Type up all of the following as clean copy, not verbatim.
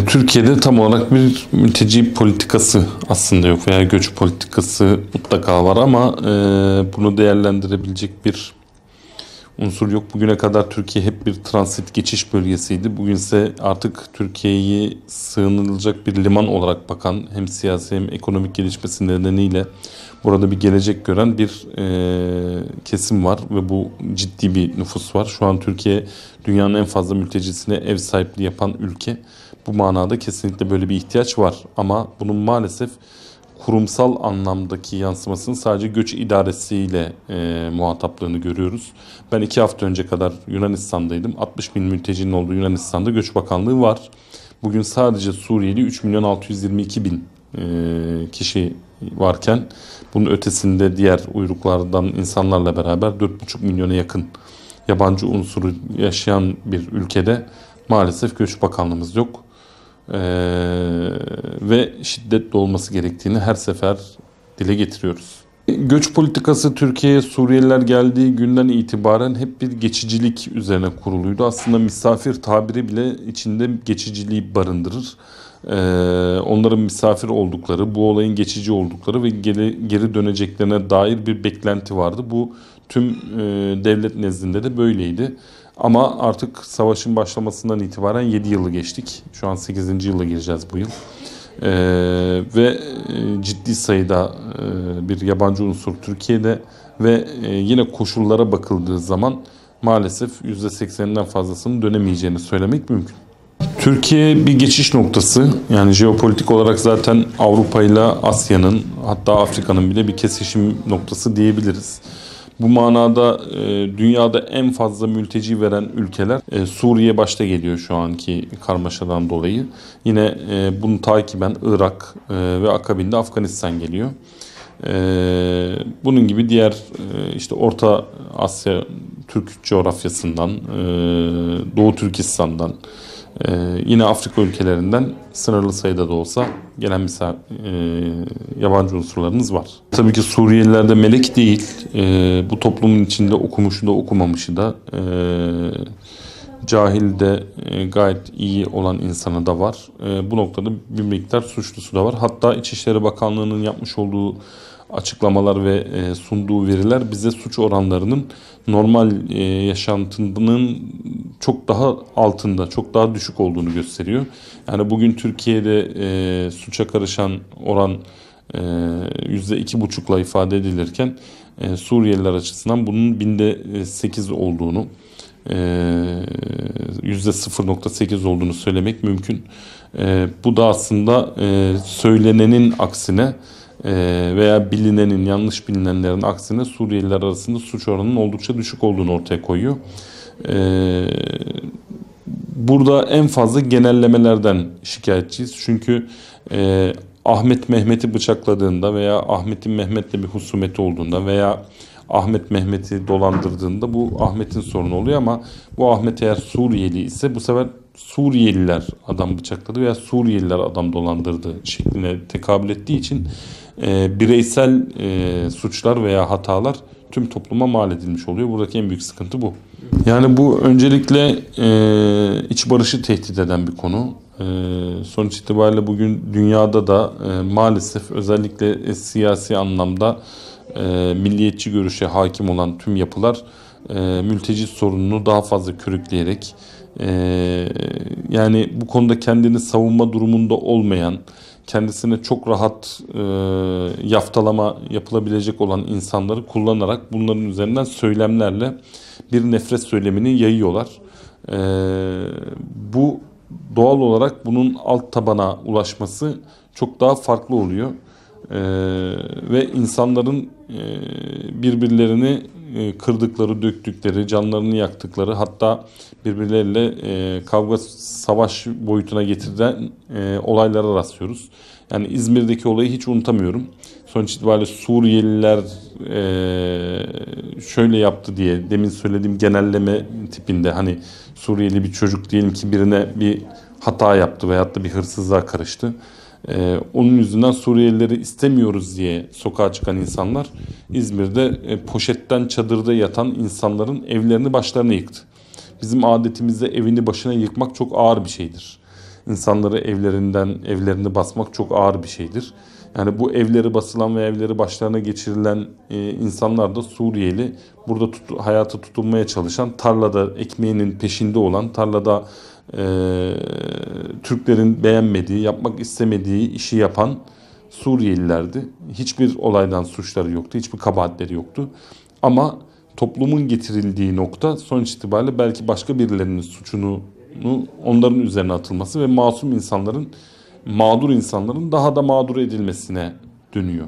Türkiye'de tam olarak bir mülteci politikası aslında yok veya göç politikası mutlaka var ama bunu değerlendirebilecek bir unsur yok. Bugüne kadar Türkiye hep bir transit geçiş bölgesiydi. Bugünse artık Türkiye'yi sığınılacak bir liman olarak bakan hem siyasi hem ekonomik gelişmesi nedeniyle burada bir gelecek gören bir kesim var ve bu ciddi bir nüfus var. Şu an Türkiye dünyanın en fazla mültecisine ev sahipliği yapan ülke. Bu manada kesinlikle böyle bir ihtiyaç var ama bunun maalesef kurumsal anlamdaki yansımasını sadece göç idaresiyle muhataplığını görüyoruz. Ben 2 hafta önce kadar Yunanistan'daydım. 60 bin mültecinin olduğu Yunanistan'da Göç Bakanlığı var. Bugün sadece Suriyeli 3 milyon 622 bin kişi varken bunun ötesinde diğer uyruklardan insanlarla beraber 4,5 milyona yakın yabancı unsuru yaşayan bir ülkede maalesef Göç Bakanlığımız yok. Ve şiddetli olması gerektiğini her sefer dile getiriyoruz. Göç politikası Türkiye'ye Suriyeliler geldiği günden itibaren hep bir geçicilik üzerine kuruluydu. Aslında misafir tabiri bile içinde geçiciliği barındırır. Onların misafir oldukları, bu olayın geçici oldukları ve geri döneceklerine dair bir beklenti vardı. Bu tüm devlet nezdinde de böyleydi. Ama artık savaşın başlamasından itibaren 7 yılı geçtik. Şu an 8. yıla gireceğiz bu yıl. Ve ciddi sayıda bir yabancı unsur Türkiye'de ve yine koşullara bakıldığı zaman maalesef %80'den fazlasının dönemeyeceğini söylemek mümkün. Türkiye bir geçiş noktası, yani jeopolitik olarak zaten Avrupa ile Asya'nın, hatta Afrika'nın bile bir kesişim noktası diyebiliriz. Bu manada dünyada en fazla mülteci veren ülkeler Suriye başta geliyor şu anki karmaşadan dolayı. Yine bunu takiben Irak ve akabinde Afganistan geliyor. Bunun gibi diğer işte Orta Asya Türk coğrafyasından, Doğu Türkistan'dan, yine Afrika ülkelerinden sınırlı sayıda da olsa gelen yabancı unsurlarımız var. Tabii ki Suriyeliler de melek değil. Bu toplumun içinde okumuşu da okumamışı da cahil de gayet iyi olan insanı da var. Bu noktada bir miktar suçlusu da var. Hatta İçişleri Bakanlığı'nın yapmış olduğu açıklamalar ve sunduğu veriler bize suç oranlarının normal yaşantının çok daha altında, çok daha düşük olduğunu gösteriyor. Yani bugün Türkiye'de suça karışan oran %2,5'la ifade edilirken Suriyeliler açısından bunun binde 8 olduğunu, %0,8 olduğunu söylemek mümkün. Bu da aslında söylenenin aksine veya bilinenin, yanlış bilinenlerin aksine Suriyeliler arasında suç oranının oldukça düşük olduğunu ortaya koyuyor. Burada en fazla genellemelerden şikayetçiyiz. Çünkü Ahmet Mehmet'i bıçakladığında veya Ahmet'in Mehmet'le bir husumeti olduğunda veya Ahmet Mehmet'i dolandırdığında bu Ahmet'in sorunu oluyor ama bu Ahmet eğer Suriyeli ise bu sefer Suriyeliler adam bıçakladı veya Suriyeliler adam dolandırdı şekline tekabül ettiği için bireysel suçlar veya hatalar tüm topluma mal edilmiş oluyor. Buradaki en büyük sıkıntı bu. Yani bu öncelikle iç barışı tehdit eden bir konu. Sonuç itibariyle bugün dünyada da maalesef özellikle siyasi anlamda milliyetçi görüşe hakim olan tüm yapılar mülteci sorununu daha fazla körükleyerek yani bu konuda kendini savunma durumunda olmayan, kendisine çok rahat yaftalama yapılabilecek olan insanları kullanarak bunların üzerinden söylemlerle bir nefret söylemini yayıyorlar. Bu doğal olarak bunun alt tabana ulaşması çok daha farklı oluyor. Ve insanların birbirlerini kırdıkları, döktükleri, canlarını yaktıkları, hatta birbirleriyle kavga, savaş boyutuna getiren olaylara rastlıyoruz. Yani İzmir'deki olayı hiç unutamıyorum. Sonuç itibariyle Suriyeliler şöyle yaptı diye demin söylediğim genelleme tipinde, hani Suriyeli bir çocuk diyelim ki birine bir hata yaptı veyahut da bir hırsızlığa karıştı. Onun yüzünden Suriyelileri istemiyoruz diye sokağa çıkan insanlar İzmir'de poşetten çadırda yatan insanların evlerini başlarına yıktı. Bizim adetimizde evini başına yıkmak çok ağır bir şeydir. insanları evlerini basmak çok ağır bir şeydir. Yani bu evleri basılan ve evleri başlarına geçirilen insanlar da Suriyeli. Burada hayata tutunmaya çalışan, tarlada ekmeğinin peşinde olan, tarlada Türklerin beğenmediği, yapmak istemediği işi yapan Suriyelilerdi. Hiçbir olaydan suçları yoktu, hiçbir kabahatleri yoktu. Ama toplumun getirildiği nokta sonuç itibariyle belki başka birilerinin suçunu onların üzerine atılması ve masum insanların, mağdur insanların daha da mağdur edilmesine dönüyor.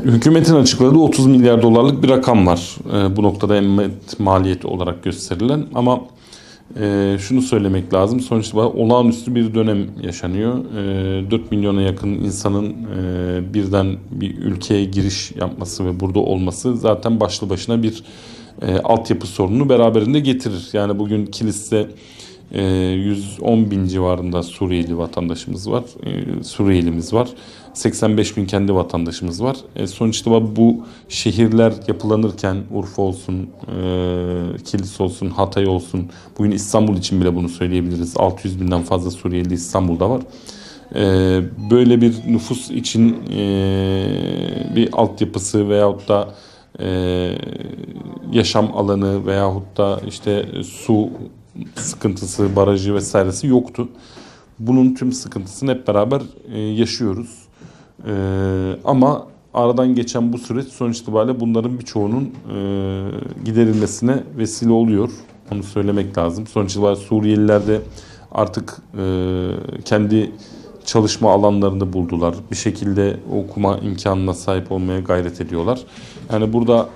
Hükümetin açıkladığı 30 milyar dolarlık bir rakam var. Bu noktada emniyet maliyeti olarak gösterilen, ama şunu söylemek lazım. Sonuçta olağanüstü bir dönem yaşanıyor. 4 milyona yakın insanın birden bir ülkeye giriş yapması ve burada olması zaten başlı başına bir altyapı sorununu beraberinde getirir. Yani bugün Kilis'te 110 bin civarında Suriyeli vatandaşımız var. Suriyelimiz var. 85 bin kendi vatandaşımız var. Sonuçta bu şehirler yapılanırken Urfa olsun, Kilis olsun, Hatay olsun, bugün İstanbul için bile bunu söyleyebiliriz. 600 binden fazla Suriyeli İstanbul'da var. Böyle bir nüfus için bir altyapısı veyahut da yaşam alanı veyahut da işte su sıkıntısı, barajı vesairesi yoktu. Bunun tüm sıkıntısını hep beraber yaşıyoruz. Ama aradan geçen bu süreç sonuç itibariyle bunların birçoğunun giderilmesine vesile oluyor. Onu söylemek lazım. Sonuç itibariyle Suriyeliler de artık kendi çalışma alanlarını buldular. Bir şekilde okuma imkanına sahip olmaya gayret ediyorlar. Yani burada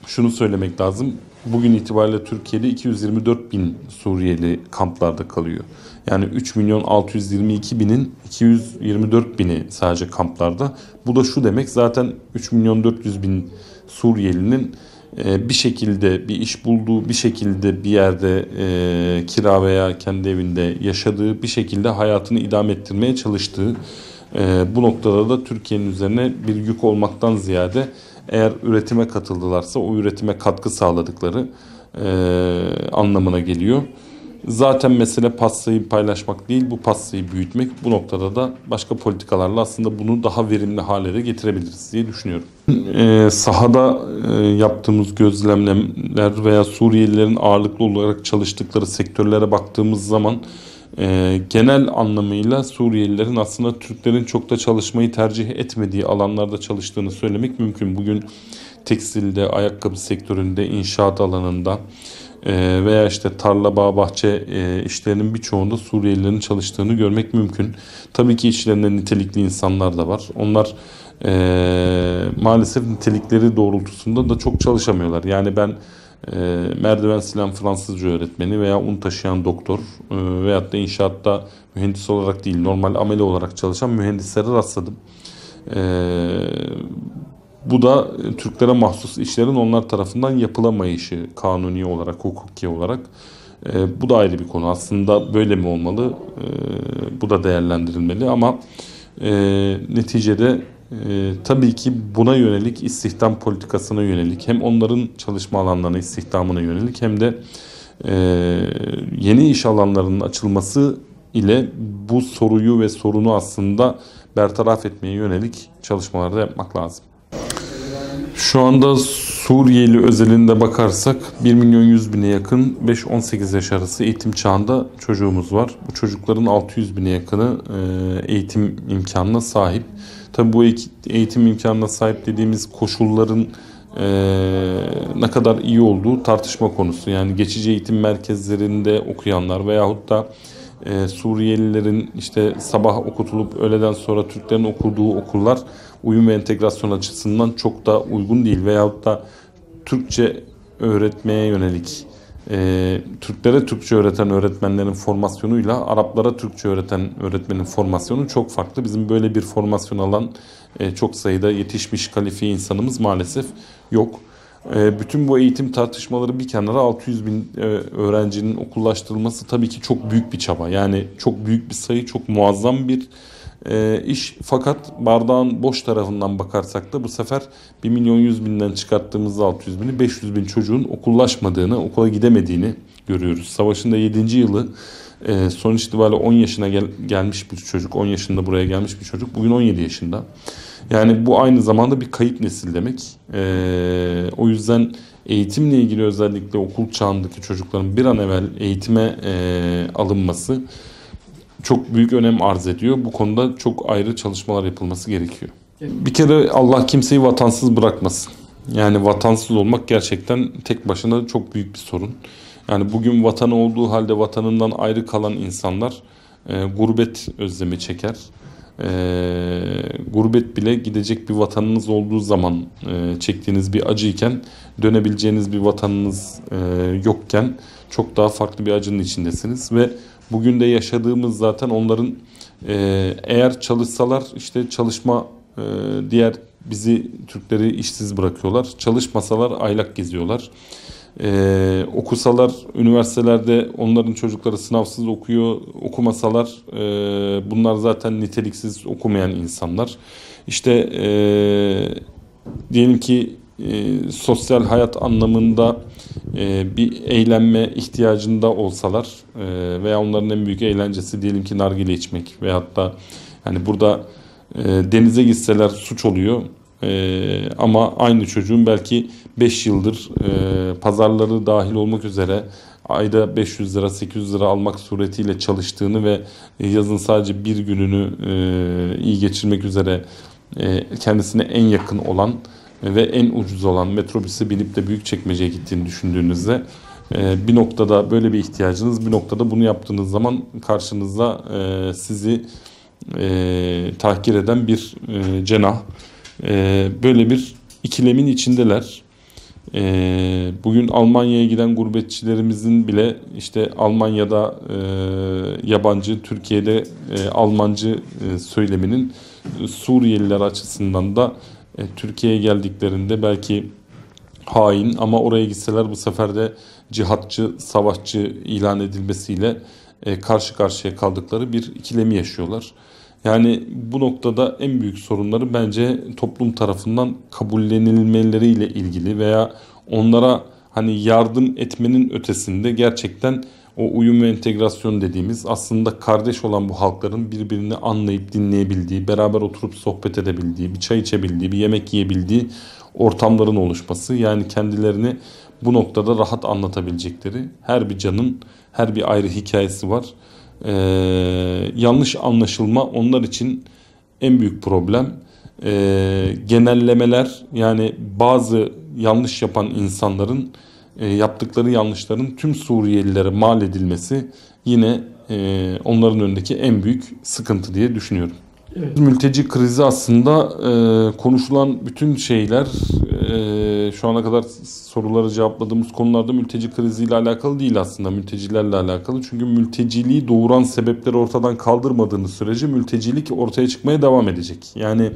şunu söylemek lazım. Bugün itibariyle Türkiye'de 224 bin Suriyeli kamplarda kalıyor. Yani 3 milyon 622 binin 224 bini sadece kamplarda. Bu da şu demek, zaten 3 milyon 400 bin Suriyelinin bir şekilde bir iş bulduğu, bir şekilde bir yerde kira veya kendi evinde yaşadığı, bir şekilde hayatını idame ettirmeye çalıştığı, bu noktada da Türkiye'nin üzerine bir yük olmaktan ziyade eğer üretime katıldılarsa o üretime katkı sağladıkları anlamına geliyor. Zaten mesele pastayı paylaşmak değil, bu pastayı büyütmek. Bu noktada da başka politikalarla aslında bunu daha verimli hale de getirebiliriz diye düşünüyorum. Sahada yaptığımız gözlemler veya Suriyelilerin ağırlıklı olarak çalıştıkları sektörlere baktığımız zaman genel anlamıyla Suriyelilerin aslında Türklerin çok da çalışmayı tercih etmediği alanlarda çalıştığını söylemek mümkün. Bugün tekstilde, ayakkabı sektöründe, inşaat alanında veya işte tarla, bağ, bahçe işlerinin birçoğunda Suriyelilerin çalıştığını görmek mümkün. Tabii ki içlerinde nitelikli insanlar da var. Onlar maalesef nitelikleri doğrultusunda da çok çalışamıyorlar. Yani ben merdiven silen Fransızca öğretmeni veya un taşıyan doktor veyahut da inşaatta mühendis olarak değil, normal amele olarak çalışan mühendislere rastladım. Bu da Türklere mahsus işlerin onlar tarafından yapılamayışı, kanuni olarak, hukuki olarak. Bu da ayrı bir konu. Aslında böyle mi olmalı? Bu da değerlendirilmeli ama neticede tabii ki buna yönelik, istihdam politikasına yönelik, hem onların çalışma alanlarına, istihdamına yönelik hem de yeni iş alanlarının açılması ile bu soruyu ve sorunu aslında bertaraf etmeye yönelik çalışmalar da yapmak lazım. Şu anda Suriyeli özelinde bakarsak 1 milyon 100 bine yakın 5-18 yaş arası eğitim çağında çocuğumuz var. Bu çocukların 600 bine yakını eğitim imkanına sahip. Tabii bu eğitim imkanına sahip dediğimiz koşulların ne kadar iyi olduğu tartışma konusu. Yani geçici eğitim merkezlerinde okuyanlar veyahut da Suriyelilerin işte sabah okutulup öğleden sonra Türklerin okuduğu okullar uyum ve entegrasyon açısından çok da uygun değil. Veyahut da Türkçe öğretmeye yönelik, Türklere Türkçe öğreten öğretmenlerin formasyonuyla Araplara Türkçe öğreten öğretmenin formasyonu çok farklı. Bizim böyle bir formasyon alan çok sayıda yetişmiş kalifiye insanımız maalesef yok. Bütün bu eğitim tartışmaları bir kenara, 600 bin öğrencinin okullaştırılması tabii ki çok büyük bir çaba. Yani çok büyük bir sayı, çok muazzam bir iş. Fakat bardağın boş tarafından bakarsak da bu sefer 1.100.000'den çıkarttığımızda 600.000'i 500.000 çocuğun okullaşmadığını, okula gidemediğini görüyoruz. Savaşın da 7. yılı. Sonuç itibariyle 10 yaşına gelmiş bir çocuk, 10 yaşında buraya gelmiş bir çocuk bugün 17 yaşında. Yani bu aynı zamanda bir kayıp nesil demek. O yüzden eğitimle ilgili özellikle okul çağındaki çocukların bir an evvel eğitime alınması çok büyük önem arz ediyor. Bu konuda çok ayrı çalışmalar yapılması gerekiyor. Bir kere Allah kimseyi vatansız bırakmasın. Yani vatansız olmak gerçekten tek başına çok büyük bir sorun. Yani bugün vatanı olduğu halde vatanından ayrı kalan insanlar gurbet özlemi çeker. Gurbet bile gidecek bir vatanınız olduğu zaman çektiğiniz bir acıyken dönebileceğiniz bir vatanınız yokken çok daha farklı bir acının içindesiniz ve bugün de yaşadığımız zaten onların eğer çalışsalar işte çalışma diğer bizi Türkleri işsiz bırakıyorlar. Çalışmasalar aylak geziyorlar. Okusalar üniversitelerde onların çocukları sınavsız okuyor, okumasalar bunlar zaten niteliksiz okumayan insanlar. İşte diyelim ki sosyal hayat anlamında bir eğlenme ihtiyacında olsalar veya onların en büyük eğlencesi diyelim ki nargile içmek veyahut da yani burada denize gitseler suç oluyor. Ama aynı çocuğun belki 5 yıldır pazarları dahil olmak üzere ayda 500 lira 800 lira almak suretiyle çalıştığını ve yazın sadece bir gününü iyi geçirmek üzere kendisine en yakın olan ve en ucuz olan metrobüse binip de Büyükçekmece'ye gittiğini düşündüğünüzde bir noktada böyle bir ihtiyacınız, bir noktada bunu yaptığınız zaman karşınızda sizi tahkir eden bir cenah. Böyle bir ikilemin içindeler. Bugün Almanya'ya giden gurbetçilerimizin bile işte Almanya'da yabancı, Türkiye'de Almancı söyleminin Suriyeliler açısından da Türkiye'ye geldiklerinde belki hain ama oraya gitseler bu sefer de cihatçı, savaşçı ilan edilmesiyle karşı karşıya kaldıkları bir ikilemi yaşıyorlar. Yani bu noktada en büyük sorunları bence toplum tarafından kabullenilmeleriyle ilgili veya onlara hani yardım etmenin ötesinde gerçekten o uyum ve entegrasyon dediğimiz aslında kardeş olan bu halkların birbirini anlayıp dinleyebildiği, beraber oturup sohbet edebildiği, bir çay içebildiği, bir yemek yiyebildiği ortamların oluşması. Yani kendilerini bu noktada rahat anlatabilecekleri her bir canın her bir ayrı hikayesi var. Yanlış anlaşılma onlar için en büyük problem. Genellemeler yani bazı yanlış yapan insanların yaptıkları yanlışların tüm Suriyelilere mal edilmesi yine onların önündeki en büyük sıkıntı diye düşünüyorum. Evet. Mülteci krizi aslında konuşulan bütün şeyler şu ana kadar soruları cevapladığımız konularda mülteci kriziyle alakalı değil aslında. Mültecilerle alakalı. Çünkü mülteciliği doğuran sebepleri ortadan kaldırmadığınız sürece mültecilik ortaya çıkmaya devam edecek. Yani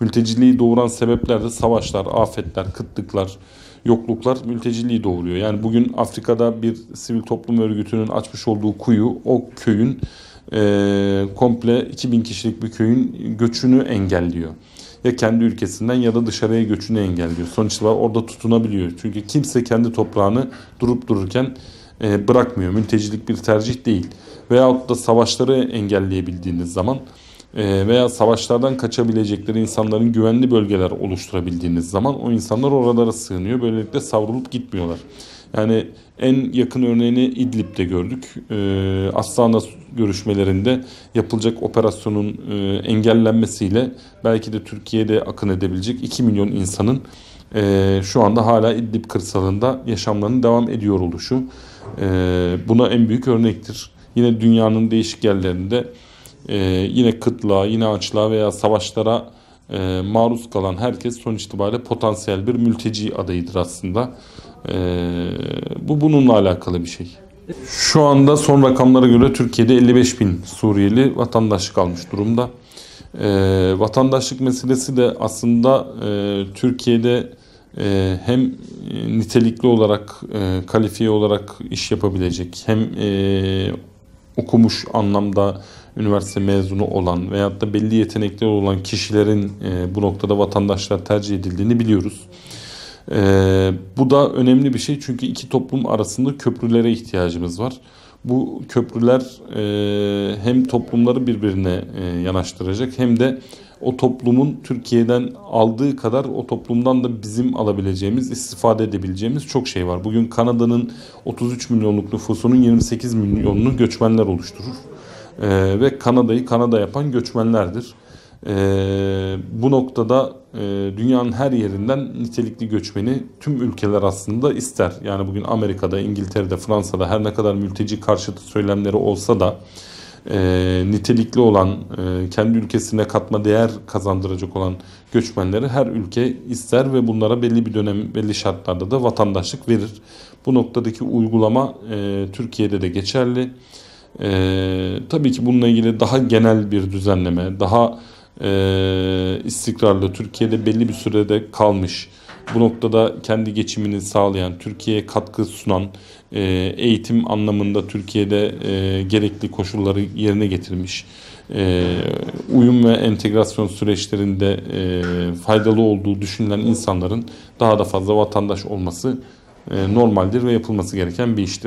mülteciliği doğuran sebepler de savaşlar, afetler, kıtlıklar, yokluklar mülteciliği doğuruyor. Yani bugün Afrika'da bir sivil toplum örgütünün açmış olduğu kuyu o köyün komple 2000 kişilik bir köyün göçünü engelliyor. Ya kendi ülkesinden ya da dışarıya göçünü engelliyor. Sonuçta orada tutunabiliyor. Çünkü kimse kendi toprağını durup dururken bırakmıyor. Mültecilik bir tercih değil. Veyahut da savaşları engelleyebildiğiniz zaman veya savaşlardan kaçabilecekleri insanların güvenli bölgeler oluşturabildiğiniz zaman o insanlar oralara sığınıyor. Böylelikle savrulup gitmiyorlar. Yani en yakın örneğini İdlib'de gördük. Astana görüşmelerinde yapılacak operasyonun engellenmesiyle belki de Türkiye'de akın edebilecek 2 milyon insanın şu anda hala İdlib kırsalında yaşamlarının devam ediyor oluşu. Buna en büyük örnektir. Yine dünyanın değişik yerlerinde yine kıtlığa, yine açlığa veya savaşlara maruz kalan herkes sonuç itibariyle potansiyel bir mülteci adayıdır aslında. Bu bununla alakalı bir şey. Şu anda son rakamlara göre Türkiye'de 55.000 Suriyeli vatandaşlık almış durumda. Vatandaşlık meselesi de aslında Türkiye'de hem nitelikli olarak, kalifiye olarak iş yapabilecek hem okumuş anlamda üniversite mezunu olan veyahut da belli yetenekleri olan kişilerin bu noktada vatandaşlar tercih edildiğini biliyoruz. Bu da önemli bir şey çünkü iki toplum arasında köprülere ihtiyacımız var. Bu köprüler hem toplumları birbirine yanaştıracak hem de o toplumun Türkiye'den aldığı kadar o toplumdan da bizim alabileceğimiz, istifade edebileceğimiz çok şey var. Bugün Kanada'nın 33 milyonluk nüfusunun 28 milyonunu göçmenler oluşturur. Ve Kanada'yı Kanada yapan göçmenlerdir. Bu noktada dünyanın her yerinden nitelikli göçmeni tüm ülkeler aslında ister. Yani bugün Amerika'da, İngiltere'de, Fransa'da her ne kadar mülteci karşıtı söylemleri olsa da nitelikli olan, kendi ülkesine katma değer kazandıracak olan göçmenleri her ülke ister ve bunlara belli bir dönem, belli şartlarda da vatandaşlık verir. Bu noktadaki uygulama Türkiye'de de geçerli. Tabii ki bununla ilgili daha genel bir düzenleme, daha istikrarlı, Türkiye'de belli bir sürede kalmış, bu noktada kendi geçimini sağlayan, Türkiye'ye katkı sunan, eğitim anlamında Türkiye'de gerekli koşulları yerine getirmiş, uyum ve entegrasyon süreçlerinde faydalı olduğu düşünülen insanların daha da fazla vatandaş olması normaldir ve yapılması gereken bir iştir.